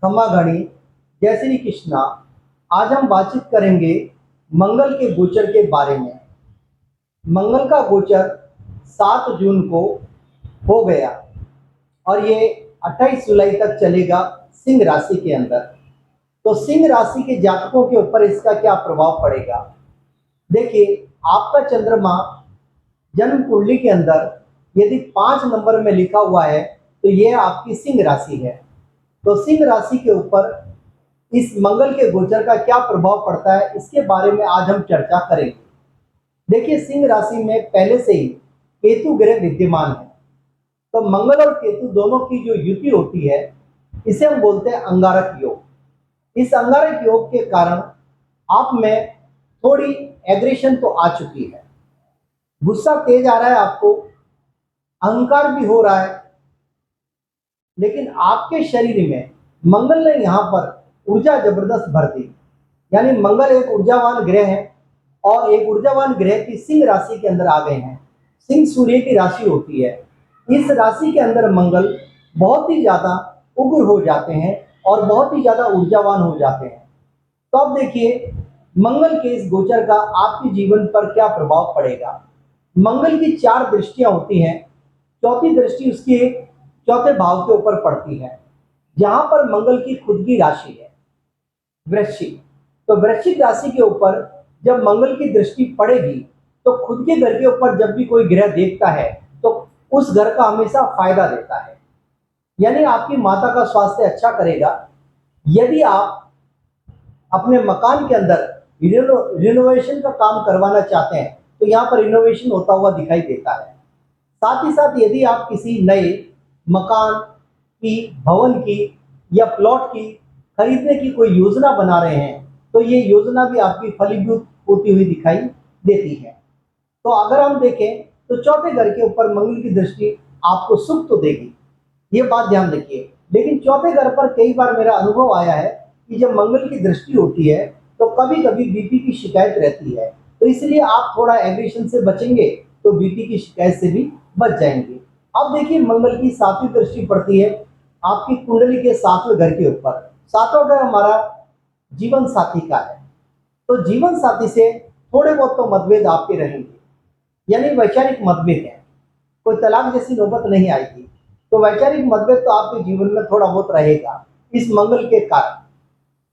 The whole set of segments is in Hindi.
खमा गणी, जय श्री कृष्णा। आज हम बातचीत करेंगे मंगल के गोचर के बारे में। मंगल का गोचर 7 जून को हो गया और ये 28 जुलाई तक चलेगा सिंह राशि के अंदर। तो सिंह राशि के जातकों के ऊपर इसका क्या प्रभाव पड़ेगा? देखिए, आपका चंद्रमा जन्म कुंडली के अंदर यदि 5 नंबर में लिखा हुआ है तो यह आपकी सिंह राशि है। तो सिंह राशि के ऊपर इस मंगल के गोचर का क्या प्रभाव पड़ता है, इसके बारे में आज हम चर्चा करेंगे। देखिए, सिंह राशि में पहले से ही केतु ग्रह विद्यमान है। तो मंगल और केतु दोनों की जो युति होती है, इसे हम बोलते हैं अंगारक योग। इस अंगारक योग के कारण आप में थोड़ी एग्रेशन तो आ चुकी है, गुस्सा तेज आ रहा है आपको, अहंकार भी हो रहा है, लेकिन आपके शरीर में मंगल ने यहाँ पर ऊर्जा जबरदस्त भर दी। यानी मंगल एक ऊर्जावान ग्रह है और एक ऊर्जावान ग्रह की सिंह राशि के अंदर आ गए हैं। सिंह सूर्य की राशि होती है। इस राशि के अंदर मंगल बहुत ही ज्यादा उग्र हो जाते हैं और बहुत ही ज्यादा ऊर्जावान हो जाते हैं। तो अब देखिए, मंगल के इस गोचर का आपके जीवन पर क्या प्रभाव पड़ेगा। मंगल की 4 दृष्टियां होती हैं। चौथी दृष्टि उसकी चौथे भाव के ऊपर पड़ती है, जहां पर मंगल की खुद की राशि है वृश्चिक। तो वृश्चिक राशि के ऊपर जब मंगल की दृष्टि पड़ेगी तो खुद के घर के ऊपर जब भी कोई ग्रह देखता है तो उस घर का हमेशा फायदा देता है। यानी आपकी माता का स्वास्थ्य अच्छा करेगा। यदि आप अपने मकान के अंदर रिनोवेशन का काम करवाना चाहते हैं तो यहाँ पर रिनोवेशन होता हुआ दिखाई देता है। साथ ही साथ यदि आप किसी नए मकान की, भवन की या प्लॉट की खरीदने की कोई योजना बना रहे हैं तो ये योजना भी आपकी फलीभूत होती हुई दिखाई देती है। तो अगर हम देखें तो चौथे घर के ऊपर मंगल की दृष्टि आपको सुख तो देगी, ये बात ध्यान रखिए। लेकिन चौथे घर पर कई बार मेरा अनुभव आया है कि जब मंगल की दृष्टि होती है तो कभी कभी बीपी की शिकायत रहती है। तो इसलिए आप थोड़ा एग्रेशन से बचेंगे तो बीपी की शिकायत से भी बच जाएंगे। अब देखिए, मंगल की 7वीं दृष्टि पड़ती है आपकी कुंडली के 7वें घर के ऊपर। 7वां घर हमारा जीवन साथी का है। तो जीवन साथी से थोड़े बहुत तो मतभेद आपके रहेंगे, यानी वैचारिक मतभेद है। कोई तलाक जैसी नौबत नहीं आएगी, तो वैचारिक मतभेद तो आपके जीवन में थोड़ा बहुत रहेगा इस मंगल के कारण।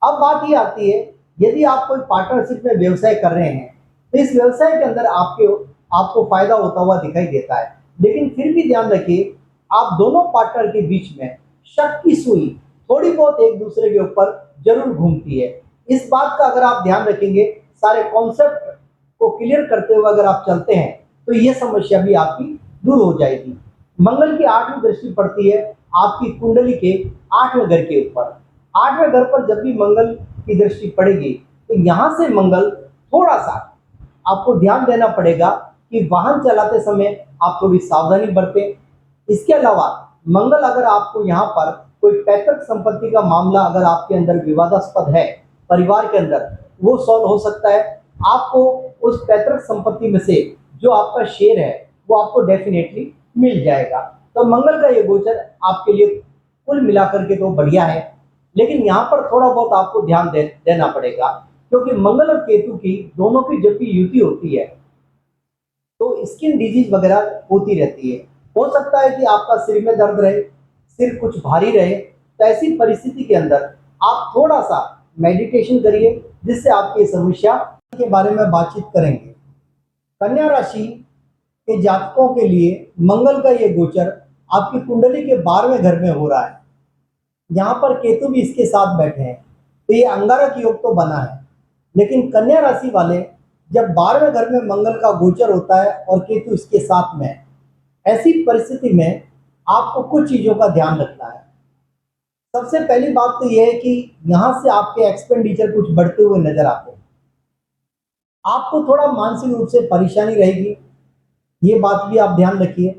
अब बात ये आती है, यदि आप कोई पार्टनरशिप में व्यवसाय कर रहे हैं तो इस व्यवसाय के अंदर आपको फायदा होता हुआ दिखाई देता है। लेकिन फिर भी ध्यान रखिए, आप दोनों पार्टनर के बीच में शक की सुई थोड़ी बहुत एक दूसरे के ऊपर जरूर घूमती है। इस बात का अगर आप ध्यान रखेंगे, सारे कॉन्सेप्ट को क्लियर करते हुए अगर आप चलते हैं तो ये समस्या भी आपकी दूर हो जाएगी। मंगल की 8वीं दृष्टि पड़ती है आपकी कुंडली के 8वें घर के ऊपर। 8वें घर पर जब भी मंगल की दृष्टि पड़ेगी तो यहाँ से मंगल थोड़ा सा आपको ध्यान देना पड़ेगा कि वाहन चलाते समय आप थोड़ी सावधानी बरतें। इसके अलावा मंगल अगर आपको यहाँ पर कोई पैतृक संपत्ति का मामला अगर आपके अंदर विवादास्पद है परिवार के अंदर, वो सॉल्व हो सकता है। आपको उस पैतृक संपत्ति में से जो आपका शेयर है वो आपको डेफिनेटली मिल जाएगा। तो मंगल का ये गोचर आपके लिए कुल मिलाकर के तो बढ़िया है, लेकिन यहाँ पर थोड़ा बहुत आपको ध्यान देना पड़ेगा, क्योंकि मंगल और केतु की दोनों की जब भी युति होती है तो स्किन डिजीज वगैरह होती रहती है। हो सकता है कि आपका सिर में दर्द रहे, सिर कुछ भारी रहे। तो ऐसी परिस्थिति के अंदर आप थोड़ा सा मेडिटेशन करिए, जिससे आपकी समस्या के बारे में बातचीत करेंगे। कन्या राशि के जातकों के लिए मंगल का ये गोचर आपकी कुंडली के 12वें घर में हो रहा है। यहाँ पर केतु भी इसके साथ बैठे हैं, तो ये अंगारक योग तो बना है। लेकिन कन्या राशि वाले, जब 12वें घर में मंगल का गोचर होता है और केतु इसके साथ में, ऐसी परिस्थिति में आपको कुछ चीजों का ध्यान रखना है। सबसे पहली बात तो यह है कि यहाँ से आपके एक्सपेंडिचर कुछ बढ़ते हुए नजर आते हैं। आपको थोड़ा मानसिक रूप से परेशानी रहेगी, ये बात भी आप ध्यान रखिए।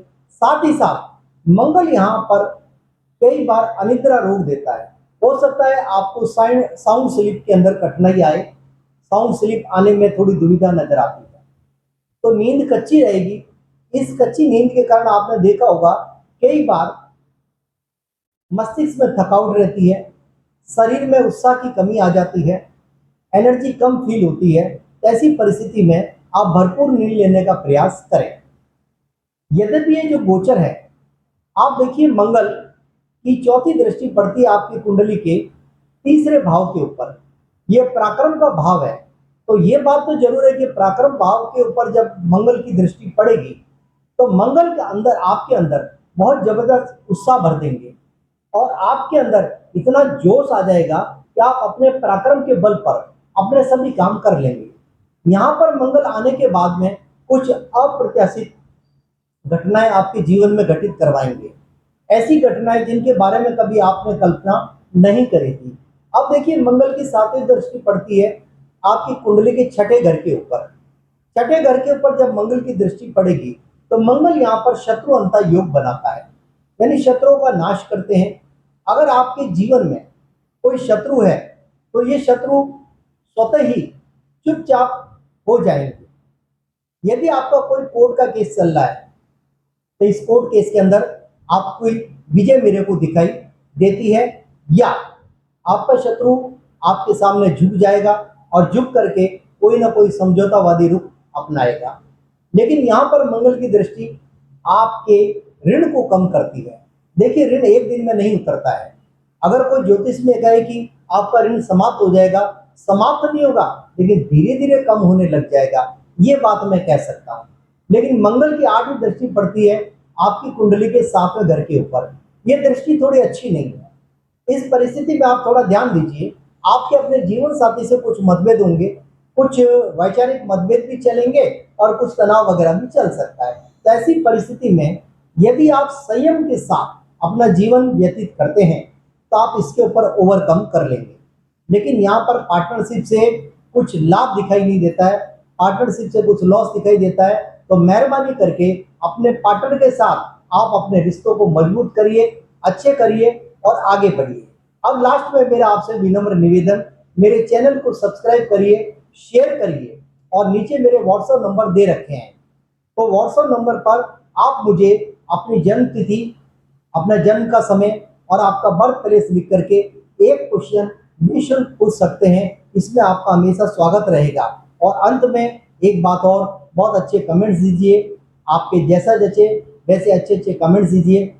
साथ ही साथ मंगल यहाँ पर कई बार अनिद्रा रोग देता है। हो सकता है आपको साउंड स्लीप के अंदर कठिनाई आए, साउंड स्लीप आने में थोड़ी दुविधा नजर आती है, तो नींद कच्ची रहेगी। इस कच्ची नींद के कारण आपने देखा होगा कई बार मस्तिष्क में थकावट रहती है, शरीर में उत्साह की कमी आ जाती है, एनर्जी कम फील होती है। ऐसी परिस्थिति में आप भरपूर नींद लेने का प्रयास करें। यद्यपि ये जो गोचर है, आप देखिए मंगल की चौथी दृष्टि पड़ती है आपकी कुंडली के तीसरे भाव के ऊपर। यह पराक्रम का भाव है। तो ये बात तो जरूर है कि पराक्रम भाव के ऊपर जब मंगल की दृष्टि पड़ेगी तो मंगल के अंदर, आपके अंदर बहुत जबरदस्त उत्साह भर देंगे और आपके अंदर इतना जोश आ जाएगा कि आप अपने पराक्रम के बल पर अपने सभी काम कर लेंगे। यहाँ पर मंगल आने के बाद में कुछ अप्रत्याशित घटनाएं आपके जीवन में घटित करवाएंगे, ऐसी घटनाएं जिनके बारे में कभी आपने कल्पना नहीं करी थी। अब देखिए मंगल की सातवीं दृष्टि पड़ती है आपकी कुंडली के छठे घर के ऊपर। छठे घर के ऊपर जब मंगल की दृष्टि पड़ेगी तो मंगल यहाँ पर शत्रु अंता योग बनाता है, यानी शत्रुओं का नाश करते हैं। अगर आपके जीवन में कोई शत्रु है तो ये शत्रु स्वतः ही चुपचाप हो जाएंगे। यदि आपका कोई कोर्ट का केस चल रहा है तो इस कोर्ट केस के अंदर आपको विजय मेरे को दिखाई देती है, या आपका शत्रु आपके सामने झुक जाएगा और झुक करके कोई ना कोई समझौतावादी रुख अपनाएगा। लेकिन यहाँ पर मंगल की दृष्टि आपके ऋण को कम करती है। देखिए ऋण एक दिन में नहीं उतरता है। अगर कोई ज्योतिष में कहे कि आपका ऋण समाप्त हो जाएगा, समाप्त नहीं होगा लेकिन धीरे धीरे कम होने लग जाएगा, ये बात मैं कह सकता हूँ। लेकिन मंगल की आठवीं दृष्टि पड़ती है आपकी कुंडली के सातवें घर के ऊपर। ये दृष्टि थोड़ी अच्छी नहीं है। इस परिस्थिति में आप थोड़ा ध्यान दीजिए। आपके अपने जीवन साथी से कुछ मतभेद होंगे, कुछ वैचारिक मतभेद भी चलेंगे और कुछ तनाव वगैरह भी चल सकता है। तो ऐसी परिस्थिति में यदि आप संयम के साथ अपना जीवन व्यतीत करते हैं तो आप इसके ऊपर ओवरकम कर लेंगे। लेकिन यहाँ पर पार्टनरशिप से कुछ लाभ दिखाई नहीं देता है, पार्टनरशिप से कुछ लॉस दिखाई देता है। तो मेहरबानी करके अपने पार्टनर के साथ आप अपने रिश्तों को मजबूत करिए, अच्छे करिए और आगे बढ़िए। अब लास्ट में मेरा आपसे विनम्र निवेदन, मेरे चैनल को सब्सक्राइब करिए, शेयर करिए और नीचे मेरे व्हाट्सएप नंबर दे रखे हैं। तो व्हाट्सएप नंबर पर आप मुझे अपनी जन्म तिथि, अपना जन्म का समय और आपका बर्थ प्लेस लिख करके एक क्वेश्चन निःशुल्क पूछ सकते हैं। इसमें आपका हमेशा स्वागत रहेगा। और अंत में एक बात और, बहुत अच्छे कमेंट्स दीजिए, आपके जैसा जचे वैसे अच्छे अच्छे कमेंट्स दीजिए।